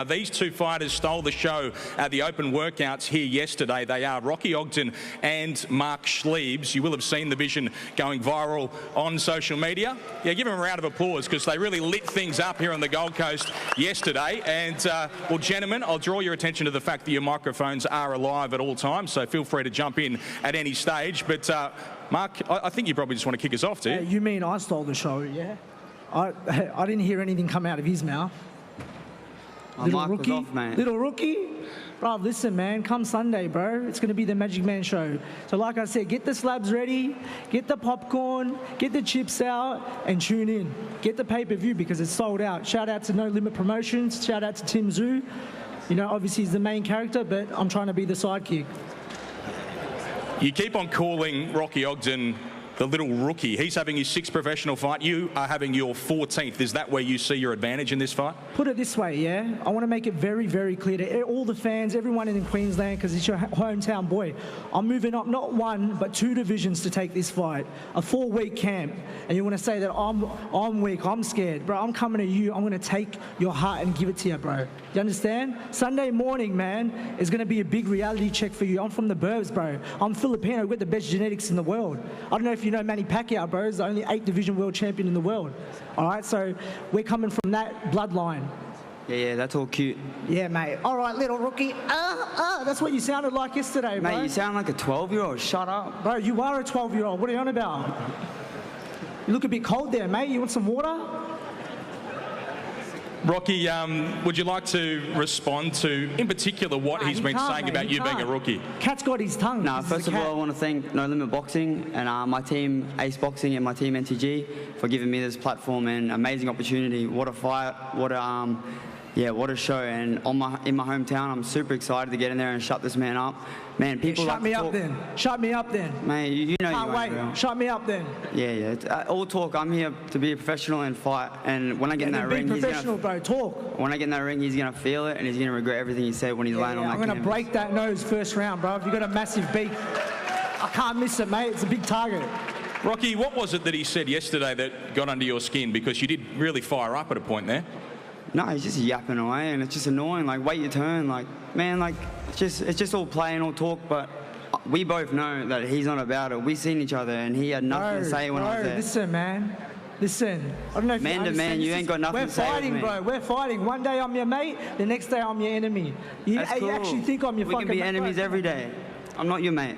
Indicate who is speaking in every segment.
Speaker 1: These two fighters stole the show at the open workouts here yesterday. They are Rocky Ogden and Mark Schliebs. You will have seen the vision going viral on social media. Yeah, give them a round of applause because they really lit things up here on the Gold Coast yesterday. And, well, gentlemen, I'll draw your attention to the fact that your microphones are alive at all times, so feel free to jump in at any stage. But, Mark, I think you probably just want to kick us off, do you?
Speaker 2: You mean I stole the show, yeah? I didn't hear anything come out of his mouth. Little rookie, off, little rookie. Bro, listen, man, come Sunday, bro, it's going to be the Magic Man show. So like I said, get the slabs ready, get the popcorn, get the chips out, and tune in. Get the pay-per-view because it's sold out. Shout out to No Limit Promotions. Shout out to Tim Tszyu. You know, obviously he's the main character, but I'm trying to be the sidekick.
Speaker 1: You keep on calling Rocky Ogden the little rookie. He's having his 6th professional fight. You are having your 14th. Is that where you see your advantage in this fight?
Speaker 2: Put it this way, yeah? I want to make it very, very clear to all the fans, everyone in Queensland, because it's your hometown boy. I'm moving up not 1, but 2 divisions to take this fight. A 4-week camp. And you want to say that I'm weak, I'm scared. Bro, I'm coming to you. I'm going to take your heart and give it to you, bro. You understand? Sunday morning, man, is going to be a big reality check for you. I'm from the burbs, bro. I'm Filipino. We've got the best genetics in the world. I don't know if you know Manny Pacquiao, bro. He's the only 8-division world champion in the world. All right, so we're coming from that bloodline.
Speaker 3: Yeah, that's all cute.
Speaker 2: Yeah, mate. All right, little rookie. That's what you sounded like yesterday, bro.
Speaker 3: Mate, you sound like a 12-year-old. Shut up.
Speaker 2: Bro, you are a 12-year-old. What are you on about? You look a bit cold there, mate. You want some water?
Speaker 1: Rocky, would you like to respond to, in particular, what he's been saying about you being a rookie?
Speaker 2: Cat's got his tongue.
Speaker 3: No, first of all, I want to thank No Limit Boxing and my team, Ace Boxing, and my team, NTG, for giving me this platform and amazing opportunity. What a fight, what a show. And in my hometown, I'm super excited to get in there and shut this man up. Man, people
Speaker 2: shut me up then. Shut me up then.
Speaker 3: Mate, you know
Speaker 2: Can't
Speaker 3: you
Speaker 2: wait.
Speaker 3: Real.
Speaker 2: Shut me up then.
Speaker 3: Yeah. All talk. I'm here to be a professional and fight. And when I get in that ring, When I get in that ring, he's gonna feel it, and he's gonna regret everything he said when he's laying on that
Speaker 2: I'm gonna break that nose first round, bro. You got a massive beak. I can't miss it, mate. It's a big target.
Speaker 1: Rocky, what was it that he said yesterday that got under your skin? Because you did really fire up at a point there.
Speaker 3: No, he's just yapping away, and it's just annoying. Like, wait your turn. Like, man, like, it's just all play and all talk, but we both know that he's not about it. We've seen each other, and he had nothing to say when I was there.
Speaker 2: Listen, man. Listen. I don't know if
Speaker 3: man to man, you ain't got nothing to say.
Speaker 2: We're fighting, bro. We're fighting. One day I'm your mate, the next day I'm your enemy. You actually think I'm your fucking mate?
Speaker 3: We can be enemies every day. I'm not your mate.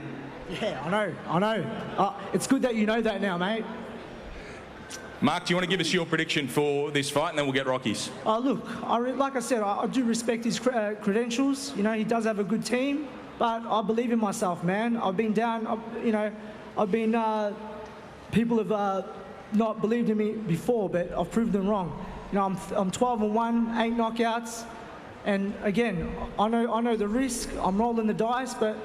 Speaker 2: Yeah, I know. It's good that you know that now, mate.
Speaker 1: Mark, do you want to give us your prediction for this fight, and then we'll get Rocky's?
Speaker 2: Look, like I said, I do respect his credentials. You know, he does have a good team, but I believe in myself, man. I've been down, people have not believed in me before, but I've proved them wrong. You know, I'm 12-1, 8 knockouts, and again, I know the risk. I'm rolling the dice, but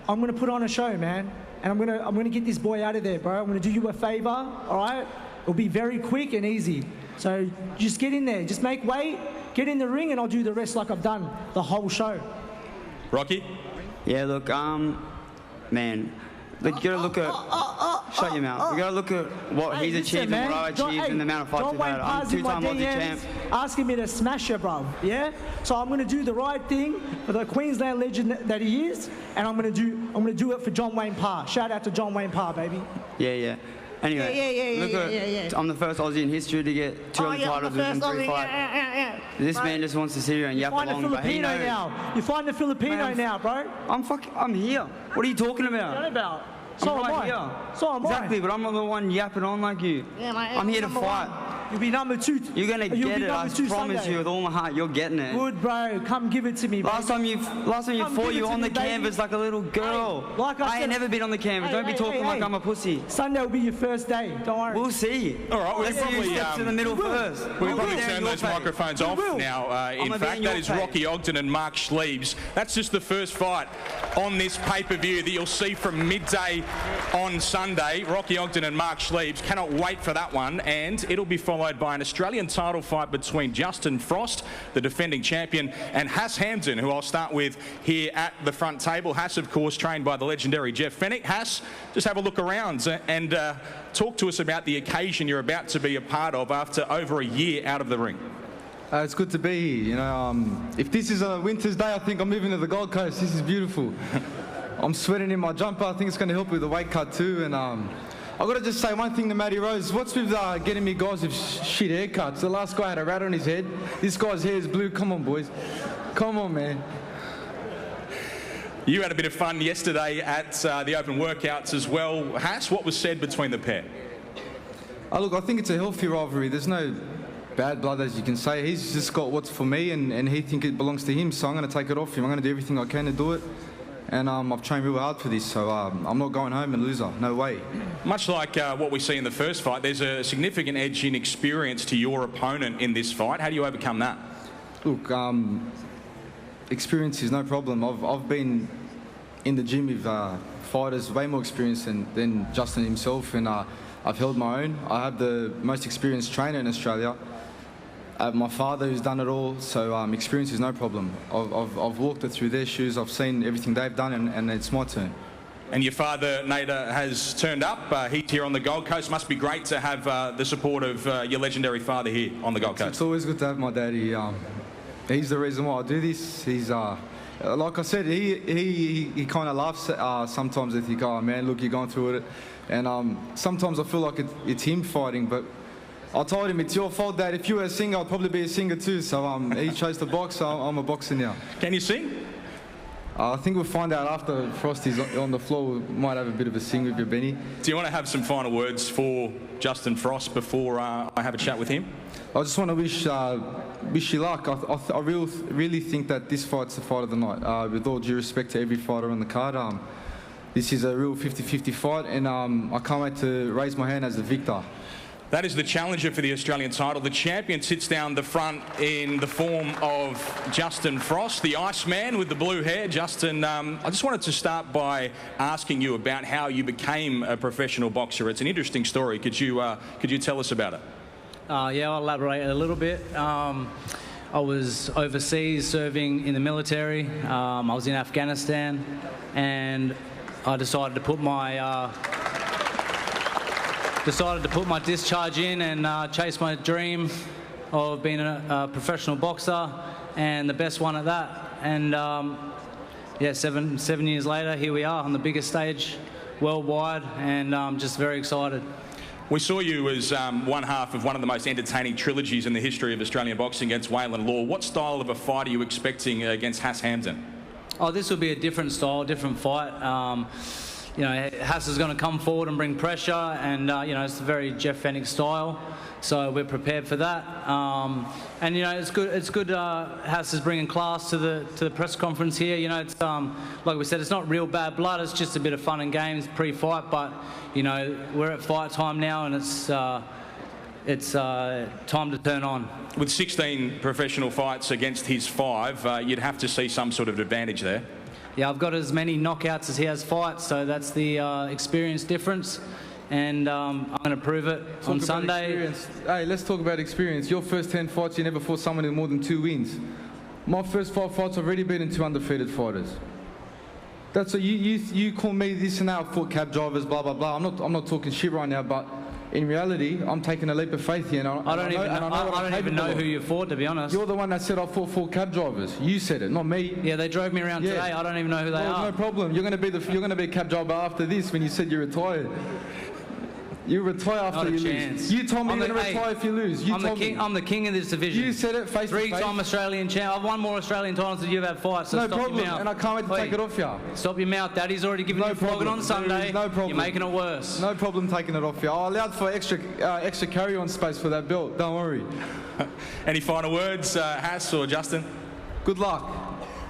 Speaker 2: I'm going to put on a show, man, and I'm going to get this boy out of there, bro. I'm going to do you a favor, all right? It'll be very quick and easy. So just get in there. Just make weight, get in the ring, and I'll do the rest like I've done the whole show.
Speaker 1: Rocky?
Speaker 3: Yeah, look, man, you gotta look at... Shut your mouth. You gotta look at what he's achieved and what I achieved and the amount of fights we've had. I'm 2-time Aussie champ.
Speaker 2: Asking me to smash you, bro. Yeah? So I'm gonna do the right thing for the Queensland legend that he is, and I'm gonna do it for John Wayne Parr. Shout out to John Wayne Parr, baby.
Speaker 3: Yeah. Anyway, I'm the first Aussie in history to get 2 titles within 3 fights. This man just wants to sit here and yap along, but he knows.
Speaker 2: You find the Filipino now, bro.
Speaker 3: I'm here. What are you talking about?
Speaker 2: So am I.
Speaker 3: Exactly, but I'm not the one yapping on like you.
Speaker 2: Yeah, mate,
Speaker 3: I'm here to fight.
Speaker 2: You'll be number 2.
Speaker 3: You're going to get it, I promise you with all my heart. You're getting it.
Speaker 2: Good, bro. Come give it to me, bro.
Speaker 3: Last time you fought, you were on the canvas like a little girl.
Speaker 2: Hey, like I
Speaker 3: ain't never been on the canvas. Don't be talking like I'm a pussy.
Speaker 2: Sunday will be your first day. Don't worry.
Speaker 3: We'll see.
Speaker 1: All right,
Speaker 3: let's see who steps in the middle first.
Speaker 1: We'll probably turn those microphones off now. In fact, that is Rocky Ogden and Mark Schliebs. That's just the first fight on this pay-per-view that you'll see from midday on Sunday. Rocky Ogden and Mark Schliebs. Cannot wait for that one. And it'll be followed by an Australian title fight between Justin Frost, the defending champion, and Hass Hampton, who I'll start with here at the front table. Hass, of course, trained by the legendary Jeff Fennick. Hass, just have a look around and talk to us about the occasion you're about to be a part of after over a year out of the ring.
Speaker 4: It's good to be here. You know, if this is a winter's day, I think I'm moving to the Gold Coast. This is beautiful. I'm sweating in my jumper. I think it's going to help with the weight cut too. And I've got to just say one thing to Matty Rose. What's with getting me guys with shit haircuts? The last guy had a rat on his head. This guy's hair is blue. Come on, boys. Come on, man.
Speaker 1: You had a bit of fun yesterday at the open workouts as well. Hass, what was said between the pair?
Speaker 4: Look, I think it's a healthy rivalry. There's no bad blood, as you can say. He's just got what's for me, and he thinks it belongs to him, so I'm going to take it off him. I'm going to do everything I can to do it, and I've trained real hard for this, so I'm not going home and loser. No way. Much
Speaker 1: like what we see in the first fight, there's a significant edge in experience to your opponent in this fight. How do you overcome that?
Speaker 4: Look, experience is no problem. I've been in the gym with fighters way more experienced than Justin himself, and I've held my own. I have the most experienced trainer in Australia. I have my father who's done it all, so experience is no problem. I've walked it through their shoes. I've seen everything they've done, and it's my turn.
Speaker 1: And your father, Nader, has turned up. He's here on the Gold Coast. Must be great to have the support of your legendary father here on the Gold Coast.
Speaker 4: It's always good to have my daddy. He's the reason why I do this. He's like I said, he kind of laughs sometimes. I think, oh man, look, you're going through it. And sometimes I feel like it's him fighting, but I told him, it's your fault, Dad. If you were a singer, I'd probably be a singer too. So he chose to box, so I'm a boxer now.
Speaker 1: Can you sing?
Speaker 4: I think we'll find out after Frosty's on the floor. We might have a bit of a sing with you, Benny.
Speaker 1: Do you want to have some final words for Justin Frost before I have a chat with him?
Speaker 4: I just want to wish you luck. I really think that this fight's the fight of the night. With all due respect to every fighter on the card, this is a real 50-50 fight, and I can't wait to raise my hand as the victor.
Speaker 1: That is the challenger for the Australian title. The champion sits down the front in the form of Justin Frost, the Iceman with the blue hair. Justin, I just wanted to start by asking you about how you became a professional boxer. It's an interesting story. Could you tell us about it?
Speaker 5: Yeah, I'll elaborate a little bit. I was overseas serving in the military. I was in Afghanistan, and I decided to put my discharge in and chase my dream of being a professional boxer, and the best one at that. And yeah, seven years later, here we are on the biggest stage worldwide, and I'm just very excited.
Speaker 1: We saw you as one half of one of the most entertaining trilogies in the history of Australian boxing against Waylon Law. What style of a fight are you expecting against Hass Hamden?
Speaker 5: Oh, this will be a different style, different fight. You know, Hass is going to come forward and bring pressure, and you know, it's a very Jeff Fennick style, so we're prepared for that. And you know, it's good. Hass is bringing class to the press conference here. You know, it's like we said, it's not real bad blood. It's just a bit of fun and games pre-fight. But you know, we're at fight time now, and it's time to turn on. With
Speaker 1: 16 professional fights against his 5, you'd have to see some sort of advantage there.
Speaker 5: Yeah, I've got as many knockouts as he has fights, so that's the experience difference, and I'm going to prove it on Sunday.
Speaker 4: Hey, let's talk about experience. Your first 10 fights, you never fought someone with more than 2 wins. My first 5 fights, I've already beaten 2 undefeated fighters. That's what you call me this and that. I fought cab drivers, blah blah blah. I'm not talking shit right now, but in reality, I'm taking a leap of faith here. And I don't even know who you fought, to be honest. You're the one that said I fought 4 cab drivers. You said it, not me.
Speaker 5: Yeah, they drove me around today. I don't even know who they are.
Speaker 4: No problem. You're going to be a cab driver after this when you said you're retired. You retire after you lose. You told me you're going to retire if you lose.
Speaker 5: I'm the king of this division.
Speaker 4: You said it face to face.
Speaker 5: 3-time Australian champ. I've won more Australian titles than you've had fights. So
Speaker 4: no
Speaker 5: stop
Speaker 4: problem,
Speaker 5: your mouth.
Speaker 4: and I can't wait to take it off you.
Speaker 5: Stop your mouth. Daddy's already given you a flogging on Sunday.
Speaker 4: No problem.
Speaker 5: You're making it worse.
Speaker 4: No problem taking it off you. I allowed for extra carry-on space for that belt. Don't worry.
Speaker 1: Any final words, Hass or Justin?
Speaker 4: Good luck.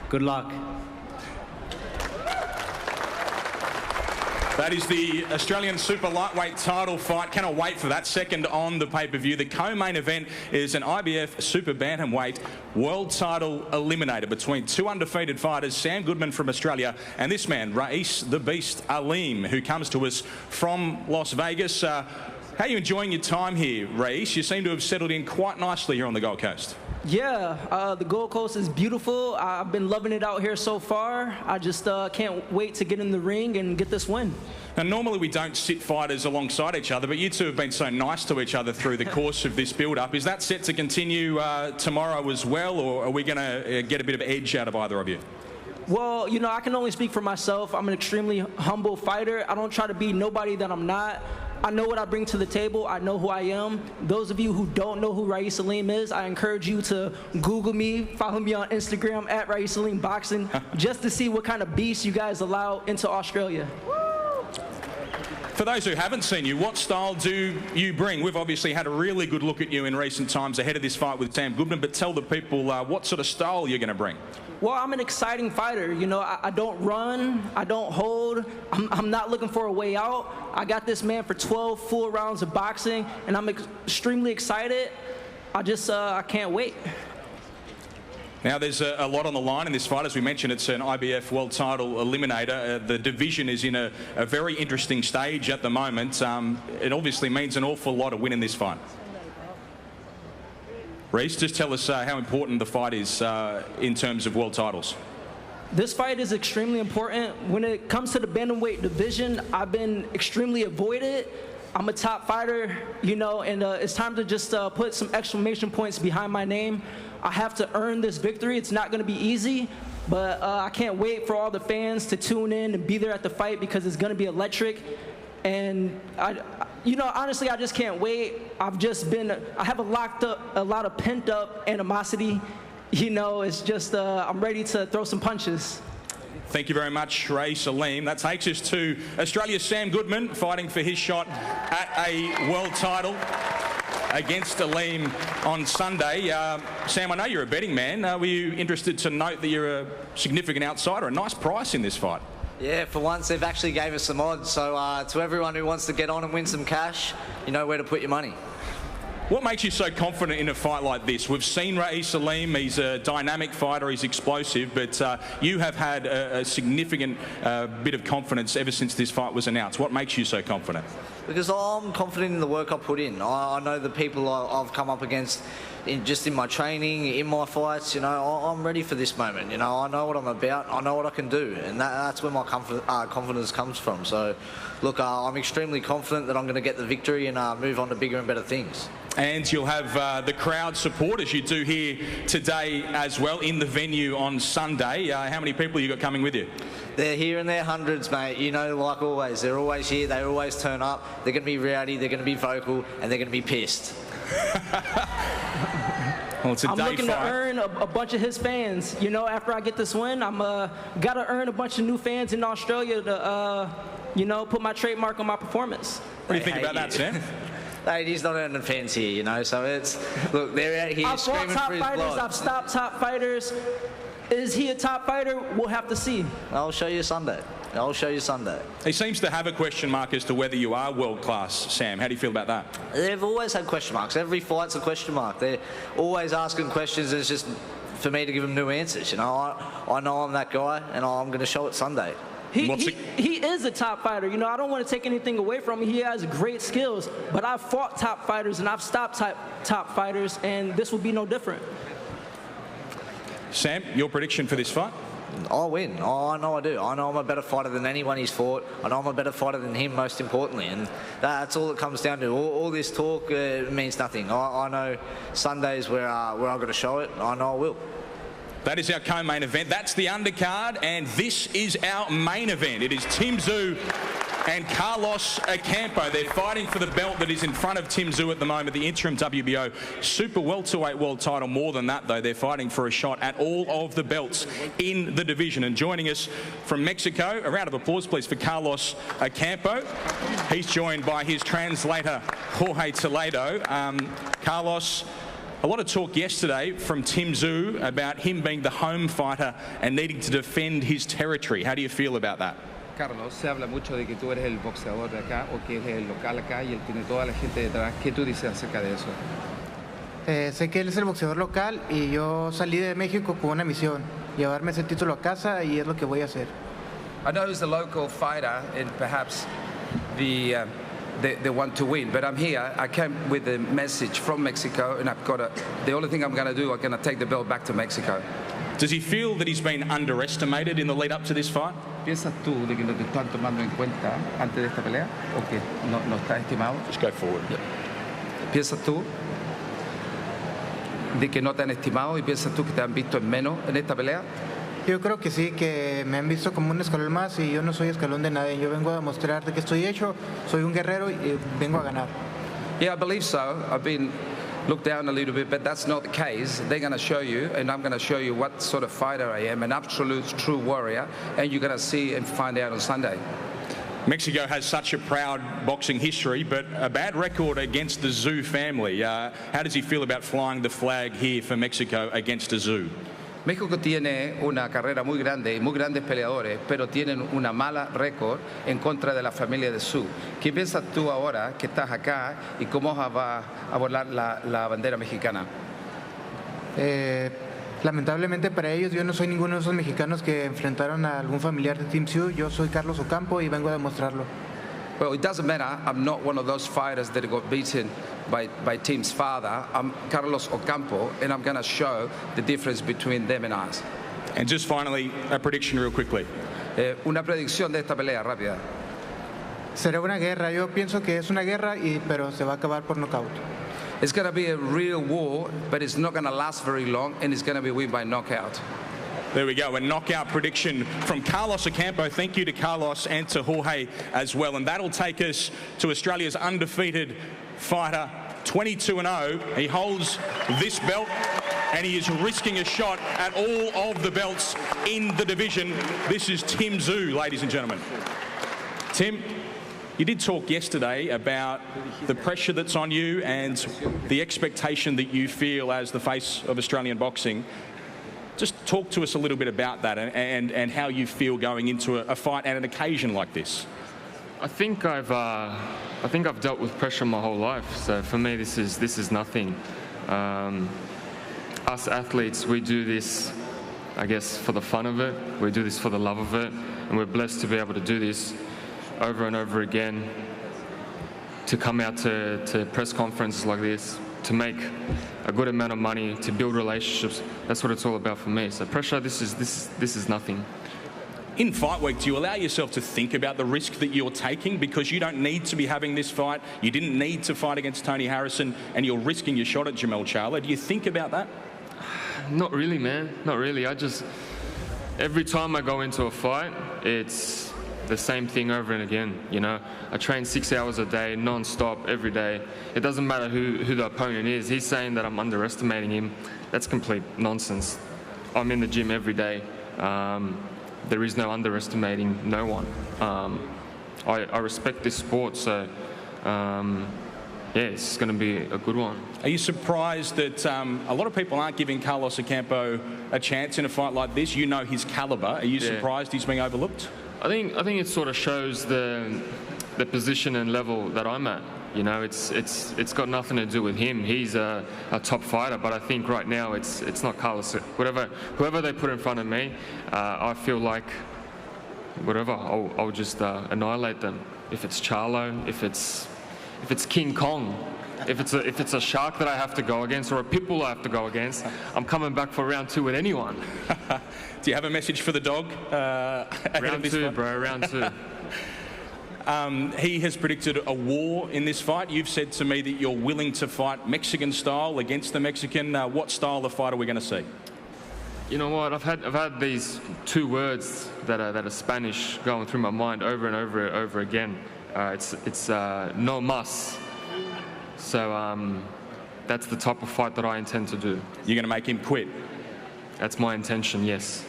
Speaker 5: Good luck.
Speaker 1: That is the Australian super lightweight title fight. Cannot wait for that. Second on the pay-per-view. The co-main event is an IBF super bantamweight world title eliminator between 2 undefeated fighters, Sam Goodman from Australia and this man, Raees the Beast Aleem, who comes to us from Las Vegas. How are you enjoying your time here, Reece? You seem to have settled in quite nicely here on the Gold Coast.
Speaker 2: Yeah, the Gold Coast is beautiful. I've been loving it out here so far. I just can't wait to get in the ring and get this win.
Speaker 1: Now, normally we don't sit fighters alongside each other, but you two have been so nice to each other through the course of this build-up. Is that set to continue tomorrow as well, or are we going to get a bit of edge out of either of you?
Speaker 2: Well, you know, I can only speak for myself. I'm an extremely humble fighter. I don't try to be nobody that I'm not. I know what I bring to the table. I know who I am. Those of you who don't know who Raees Salim is, I encourage you to Google me, follow me on Instagram at Raees Salim Boxing, just to see what kind of beast you guys allow into Australia.
Speaker 1: For those who haven't seen you, what style do you bring? We've obviously had a really good look at you in recent times ahead of this fight with Sam Goodman, but tell the people what sort of style you're going to bring.
Speaker 2: Well, I'm an exciting fighter. You know, I don't run, I don't hold. I'm not looking for a way out. I got this man for 12 full rounds of boxing, and I'm extremely excited. I can't wait.
Speaker 1: Now, there's a lot on the line in this fight. As we mentioned, it's an IBF World Title Eliminator. The division is in a very interesting stage at the moment. It obviously means an awful lot of winning this fight. Reece, just tell us how important the fight is in terms of world titles.
Speaker 2: This fight is extremely important. When it comes to the bantamweight division, I've been extremely avoided. I'm a top fighter, you know, and it's time to just put some exclamation points behind my name. I have to earn this victory. It's not going to be easy, but I can't wait for all the fans to tune in and be there at the fight because it's going to be electric. And you know, honestly, I just can't wait. I have a lot of pent up animosity. You know, it's just, I'm ready to throw some punches.
Speaker 1: Thank you very much, Raees Salim. That takes us to Australia's Sam Goodman fighting for his shot at a world title against Aleem on Sunday. Sam, I know you're a betting man. Were you interested to note that you're a significant outsider? A nice price in this fight.
Speaker 6: Yeah, for once they've actually gave us some odds. So to everyone who wants to get on and win some cash, you know where to put your money.
Speaker 1: What makes you so confident in a fight like this? We've seen Raees Salim. He's a dynamic fighter. He's explosive. But you have had a significant bit of confidence ever since this fight was announced. What makes you so confident?
Speaker 6: Because I'm confident in the work I put in. I know the people I've come up against just in my training, in my fights. You know, I'm ready for this moment. You know, I know what I'm about. I know what I can do. And that's where my confidence comes from. So, look, I'm extremely confident that I'm going to get the victory and move on to bigger and better things.
Speaker 1: And you'll have the crowd support, as you do here today as well, in the venue on Sunday. How many people you got coming with you?
Speaker 6: They're here in their hundreds, mate. You know, like always, they're always here. They always turn up. They're going to be rowdy, they're going to be vocal, and they're going to be pissed.
Speaker 1: Well, it's a
Speaker 2: I'm
Speaker 1: day
Speaker 2: looking
Speaker 1: fight.
Speaker 2: to earn a bunch of his fans. You know, after I get this win, I'm got to earn a bunch of new fans in Australia to, you know, put my trademark on my performance.
Speaker 1: What do you think about that, Sam?
Speaker 6: Mate, he's not earning fans here, you know, so it's, look, they're out here
Speaker 2: I've fought
Speaker 6: screaming
Speaker 2: top
Speaker 6: for his
Speaker 2: fighters,
Speaker 6: blood.
Speaker 2: I've stopped top fighters. Is he a top fighter? We'll have to see.
Speaker 6: I'll show you Sunday. I'll show you Sunday.
Speaker 1: He seems to have a question mark as to whether you are world-class, Sam. How do you feel about that?
Speaker 6: They've always had question marks. Every fight's a question mark. They're always asking questions. It's just for me to give them new answers. You know, I know I'm that guy, and I'm going to show it Sunday.
Speaker 2: He is a top fighter. You know, I don't want to take anything away from him. He has great skills, but I've fought top fighters and I've stopped top fighters, and this will be no different.
Speaker 1: Sam, your prediction for this fight?
Speaker 6: I'll win. I know I do. I know I'm a better fighter than anyone he's fought. I know I'm a better fighter than him, most importantly. And that's all it comes down to. All this talk means nothing. I know Sunday's where I've got to show it. I know I will.
Speaker 1: That is our co-main event. That's the undercard, and this is our main event. It is Tim Tszyu and Carlos Ocampo. They're fighting for the belt that is in front of Tim Tszyu at the moment, the interim WBO super welterweight world title. More than that, though, they're fighting for a shot at all of the belts in the division. And joining us from Mexico, a round of applause, please, for Carlos Ocampo. He's joined by his translator, Jorge Toledo. Carlos, a lot of talk yesterday from Tim Tszyu about him being the home fighter and needing to defend his territory. How do you feel about that?
Speaker 7: Carlos, se habla mucho de que tú eres el boxeador de acá o que eres el local acá y él tiene toda la gente detrás. ¿Qué tú dices acerca de eso?
Speaker 8: Sé que él es el boxeador local y yo salí de México con una misión, llevarme ese título a casa y es lo que voy a hacer.
Speaker 9: I know he's the local fighter and perhaps the
Speaker 7: they want to win. But I'm here. I came with a message from Mexico, and the only thing I'm going to do, I'm going to take the belt back to Mexico.
Speaker 1: Does he feel that he's been underestimated in the lead up to this fight?
Speaker 7: ¿Piensas tú de que no te están tomando en cuenta antes de esta pelea? ¿O que no está estimado?
Speaker 1: Just go forward.
Speaker 7: ¿Piensas tú de que no te han estimado y piensas tú que te han visto en menos en esta pelea?
Speaker 8: Yo creo que sí, que me han visto como un escalón más y yo no soy escalón de nadie. Yo vengo a demostrar de que estoy hecho, soy un guerrero y vengo a ganar.
Speaker 7: Yeah, I believe so. I've been looked down a little bit, but that's not the case. They're going to show you, and I'm going to show you what sort of fighter I am, an absolute true warrior, and you're going to see and find out on Sunday.
Speaker 1: Mexico has such a proud boxing history, but a bad record against the Tszyu family. How does he feel about flying the flag here for Mexico against the Tszyu?
Speaker 7: México tiene una carrera muy grande y muy grandes peleadores, pero tienen una mala récord en contra de la familia de Tszyu. ¿Qué piensas tú ahora que estás acá y cómo va a volar la bandera mexicana?
Speaker 8: Lamentablemente para ellos, yo no soy ninguno de esos mexicanos que enfrentaron a algún familiar de Tim Tszyu. Yo soy Carlos Ocampo y vengo a demostrarlo.
Speaker 7: Well, it doesn't matter. I'm not one of those fighters that got beaten by Tim's father. I'm Carlos Ocampo, and I'm going to show the difference between them and us.
Speaker 1: And just finally, a prediction real quickly.
Speaker 7: Una predicción de esta pelea rápida.
Speaker 8: Será una guerra. Yo pienso que es una guerra, pero se va a acabar por nocaut.
Speaker 7: It's going to be a real war, but it's not going to last very long, and it's going to be won by knockout.
Speaker 1: There we go, a knockout prediction from Carlos Ocampo. Thank you to Carlos and to Jorge as well. And that'll take us to Australia's undefeated fighter, 22-0. He holds this belt and he is risking a shot at all of the belts in the division. This is Tim Tszyu, ladies and gentlemen. Tim, you did talk yesterday about the pressure that's on you and the expectation that you feel as the face of Australian boxing. Just talk to us a little bit about that and how you feel going into a fight and an occasion like this.
Speaker 9: I think I've dealt with pressure my whole life. So for me, this is nothing. Us athletes, we do this, I guess, for the fun of it. We do this for the love of it, and we're blessed to be able to do this over and over again. To come out to press conferences like this, to make a good amount of money, to build relationships. That's what it's all about for me. So pressure, this is nothing.
Speaker 1: In fight week, do you allow yourself to think about the risk that you're taking because you don't need to be having this fight? You didn't need to fight against Tony Harrison, and you're risking your shot at Jamel Charlo. Do you think about that?
Speaker 9: Not really, man. Not really. Every time I go into a fight, it's the same thing over and again. You know, I train 6 hours a day, non-stop, every day. It doesn't matter who the opponent is. He's saying that I'm underestimating him. That's complete nonsense. I'm in the gym every day. There is no underestimating no one. I respect this sport, so yeah, it's going to be a good one.
Speaker 1: Are you surprised that a lot of people aren't giving Carlos Ocampo a chance in a fight like this? You know his caliber. Are you surprised he's being overlooked?
Speaker 9: I think it sort of shows the position and level that I'm at. You know, it's got nothing to do with him. He's a top fighter, but I think right now it's not Carlos. Whoever they put in front of me, I feel like whatever, I'll just annihilate them. If it's Charlo, if it's King Kong, if it's a shark that I have to go against or a pit bull I have to go against, I'm coming back for round 2 with anyone.
Speaker 1: Do you have a message for the dog?
Speaker 9: Round 2, bro. Round 2.
Speaker 1: He has predicted a war in this fight. You've said to me that you're willing to fight Mexican style against the Mexican. What style of fight are we going to see?
Speaker 9: You know what? I've had these 2 words that are Spanish going through my mind over and over again. It's no mas. So that's the type of fight that I intend to do.
Speaker 1: You're going to make him quit?
Speaker 9: That's my intention, yes.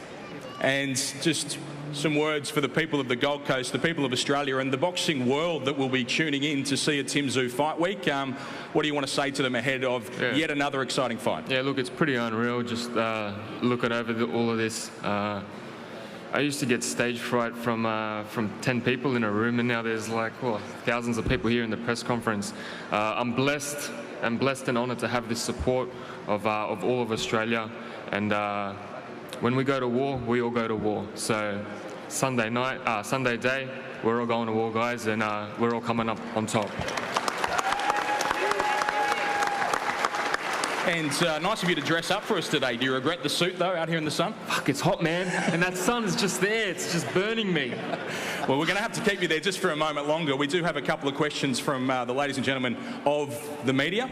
Speaker 1: And just some words for the people of the Gold Coast, the people of Australia and the boxing world that will be tuning in to see a Tim Tszyu fight week. What do you want to say to them ahead of yet another exciting fight?
Speaker 9: Yeah, look, it's pretty unreal just looking over all of this. I used to get stage fright from 10 people in a room, and now there's like thousands of people here in the press conference. I'm blessed and honoured to have this support of all of Australia, and when we go to war, we all go to war. So Sunday night, Sunday day, we're all going to war, guys, and we're all coming up on top.
Speaker 1: And nice of you to dress up for us today. Do you regret the suit, though, out here in the sun?
Speaker 9: Fuck, it's hot, man. And that sun is just there. It's just burning me.
Speaker 1: Well, we're going to have to keep you there just for a moment longer. We do have a couple of questions from the ladies and gentlemen of the media.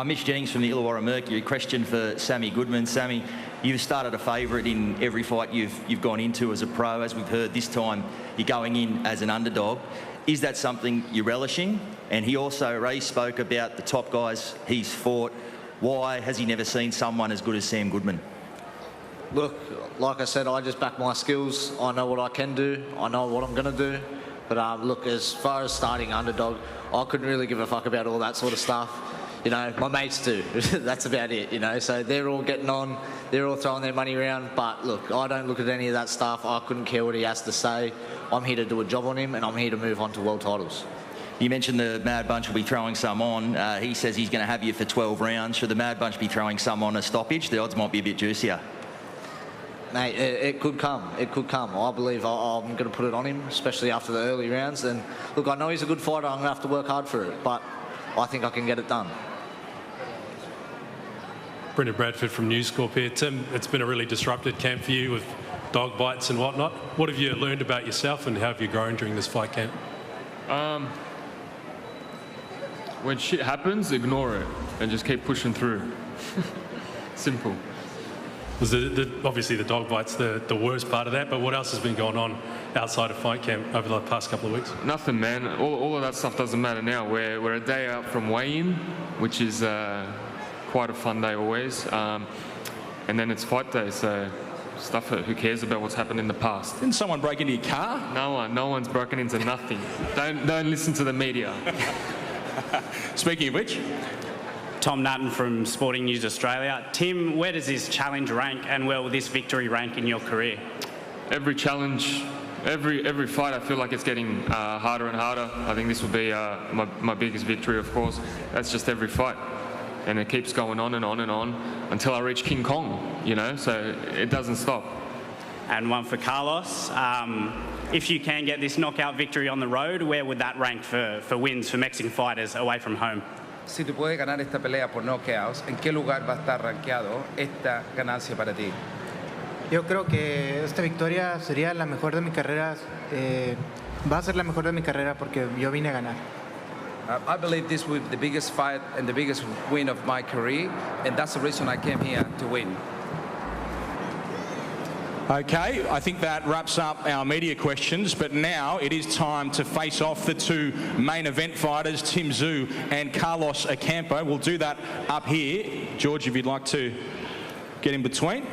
Speaker 10: Mitch Jennings from the Illawarra Mercury. Question for Sammy Goodman. Sammy, you've started a favourite in every fight you've gone into as a pro. As we've heard, this time you're going in as an underdog. Is that something you're relishing? And he also, Ray spoke about the top guys he's fought. Why has he never seen someone as good as Sam Goodman?
Speaker 6: Look, like I said, I just back my skills. I know what I can do. I know what I'm going to do. But look, as far as starting underdog, I couldn't really give a fuck about all that sort of stuff. You know, my mates do. That's about it, you know. So they're all getting on. They're all throwing their money around. But look, I don't look at any of that stuff. I couldn't care what he has to say. I'm here to do a job on him, and I'm here to move on to world titles.
Speaker 10: You mentioned the Mad Bunch will be throwing some on. He says he's going to have you for 12 rounds. Should the Mad Bunch be throwing some on a stoppage? The odds might be a bit juicier.
Speaker 6: Mate, it could come. It could come. I believe I'm going to put it on him, especially after the early rounds. And look, I know he's a good fighter. I'm going to have to work hard for it, but I think I can get it done.
Speaker 11: Brendan Bradford from News Corp here. Tim, it's been a really disrupted camp for you with dog bites and whatnot. What have you learned about yourself and how have you grown during this fight camp?
Speaker 9: When shit happens, ignore it and just keep pushing through. Simple.
Speaker 11: Was obviously the dog bite's the worst part of that, but what else has been going on outside of fight camp over the past couple of weeks?
Speaker 9: Nothing, man. All of that stuff doesn't matter now. We're a day out from weigh-in, which is quite a fun day always. And then it's fight day, so stuff. Who cares about what's happened in the past?
Speaker 1: Didn't someone break into your car?
Speaker 9: No one's broken into nothing. Don't listen to the media.
Speaker 1: Speaking of which,
Speaker 12: Tom Natton from Sporting News Australia. Tim, where does this challenge rank and where will this victory rank in your career?
Speaker 9: Every challenge, every fight, I feel like it's getting harder and harder. I think this will be my biggest victory, of course. That's just every fight. And it keeps going on and on and on until I reach King Kong, you know, so it doesn't stop.
Speaker 12: And one for Carlos. If you can get this knockout victory on the road, where would that rank for wins for Mexican fighters away from home?
Speaker 7: Si tú puedes ganar esta pelea por knockouts, ¿en qué lugar va a estar rankeado esta ganancia para ti?
Speaker 8: Yo creo que esta victoria sería la mejor de mi carrera. Va a ser la mejor de mi carrera porque yo vine a ganar.
Speaker 7: I believe this will be the biggest fight and the biggest win of my career, and that's the reason I came here to win.
Speaker 1: Okay, I think that wraps up our media questions, but now it is time to face off the two main event fighters, Tim Tszyu and Carlos Ocampo. We'll do that up here. George, if you'd like to get in between.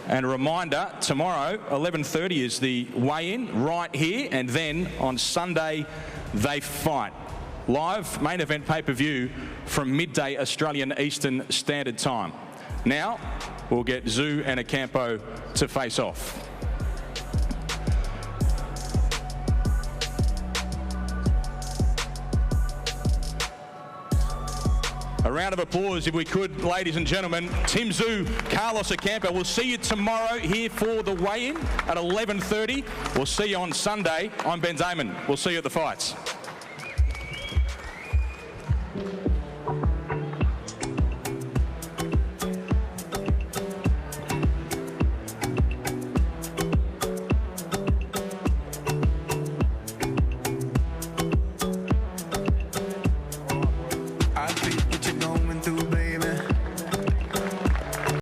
Speaker 1: And a reminder, tomorrow, 11:30 is the weigh-in right here, and then on Sunday, they fight. Live main event pay-per-view from midday Australian Eastern Standard Time. Now, we'll get Tszyu and Ocampo to face off. A round of applause, if we could, ladies and gentlemen. Tim Tszyu, Carlos Ocampo. We'll see you tomorrow here for the weigh-in at 11:30. We'll see you on Sunday. I'm Ben Damon. We'll see you at the fights.